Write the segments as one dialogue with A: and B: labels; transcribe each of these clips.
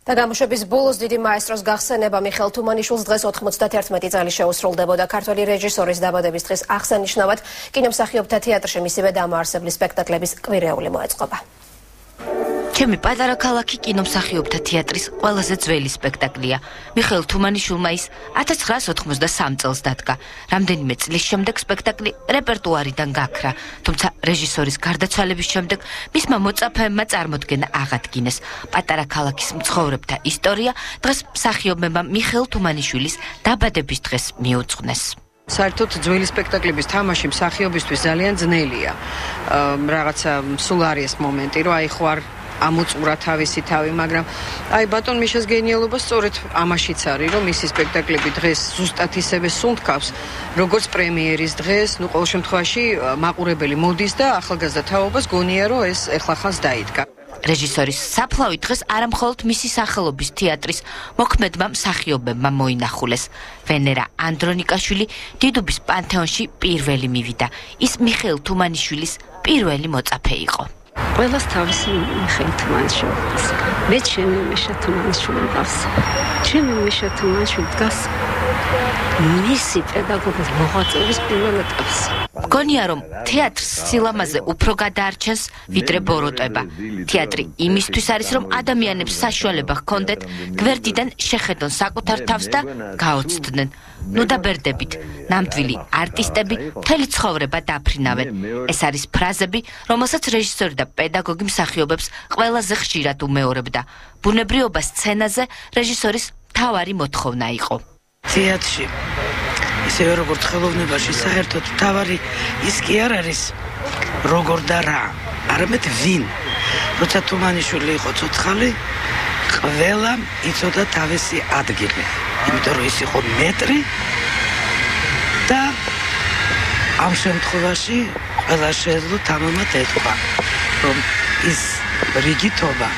A: Დაგამოშვების ბოლოს დიდი მაესტროს გახსენება მიხეილ თუმანიშვილს დღეს 91 წელი შეუსრულდებოდა. ქართველი რეჟისორის დაბადების დღის აღსანიშნავად კინომსახიობთა თეატრში მისივე დამაარსებლის სპექტაკლების კვირეული მოეწყობა.
B: ჩემი პატარა ქალაქი კინომსახიობთა თეატრის ყველაზე ძველი სპექტაკლია. მიხეილ თუმანიშვილმა ის 1993 წელს დადგა. რამდენიმე წლის შემდეგ სპექტაკლი რეპერტუარიდან გაქრა, თუმცა რეჟისორის გარდაცვალების შემდეგ მისმა მოწაფეებმა წარმოდგენა აღადგინეს. პატარა ქალაქის მცხოვრებთა ისტორია დღეს მსახიობებმა მიხეილ თუმანიშვილის დაბადების დღეს მიუძღვნეს.
C: საერთოდ ძველი სპექტაკლების თამაში მსახიობისთვის ძალიან ძნელია. რაღაცა სულ არის ეს მომენტი, რომ აი ხო არ ამოწურა თავისი თავი, მაგრამ აი ბატონ მიშას გენიალობა სწორედ ამაშიც არის, რომ მისი სპექტაკლები დღეს ზუსტად ისევე სუნთქავს, როგორც პრემიერის დღეს, ყოველ შემთხვევაში მაყურებელი მოდის და ახალგაზრდა თაობას გონია, რომ ეს ეხლახანს დაიდგა.
B: რეჟისორის საფლავი დღეს არამხოლოდ მისი სახელობის თეატრის მოქმედმა მსახიობებმა მოინახულეს. ვენერა ანდრონიკაშვილი დიდუბის პანთეონში პირველი მივიდა. ის მიხეილ თუმანიშვილის პირველი მოწაფე იყო.
D: ყველას თავისი მიხეილ თუმანიშვილს. მე ჩემი მიშა თუმანიშვილი მყავს. ჩემი მიშა თუმანიშვილი დგას მისი პედაგოგის მოღვაწეობის პირველ ეტაპზე.
B: გონია რომ თეატრს სილამაზე უფრო გადაარჩენს ვიდრე ბოროტება. თეატრი იმისთვის არის რომ ადამიანებს საშუალება ჰქონდეთ გვერდიდან შეხედონ საკუთარ თავს და გაოცდნენ. ნუ დაბერდებით, ნამდვილი არტისტები მთელი ცხოვრება დაფრინავენ. ეს არის ფრაზები, რომელსაც რეჟისორი და პედაგოგი მსახიობებს ყველაზე ხშირად უმეორებდა. ბუნებრიობა სცენაზე რეჟისორის მთავარი მოთხოვნა იყო.
E: თეატრში ისევე როგორც ხელოვნებაში საერთოდ მთავარი ის კი არ არის როგორ და რა, არამედ ვინ. როცა თუმანიშვილი იყო ცოცხალი, ყველამ იცოდა თავისი ადგილი. იმიტომ რომ ის იყო მეტრი და ამ შემთხვევაში ყველა შეეძლო თამამად ეთქვა, რომ ის რიგითობა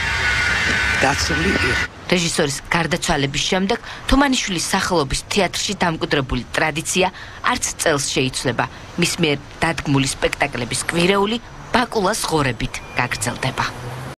E: დაცული იყო.
B: რეჟისორის გარდაცვალების შემდეგ თუმანიშვილის სახელობის თეატრში დამკვიდრებული ტრადიცია არც წელს შეიცვლება. მის მიერ დადგმული სპექტაკლების კვირეული ბაკულას ღორებით გაგრძელდება.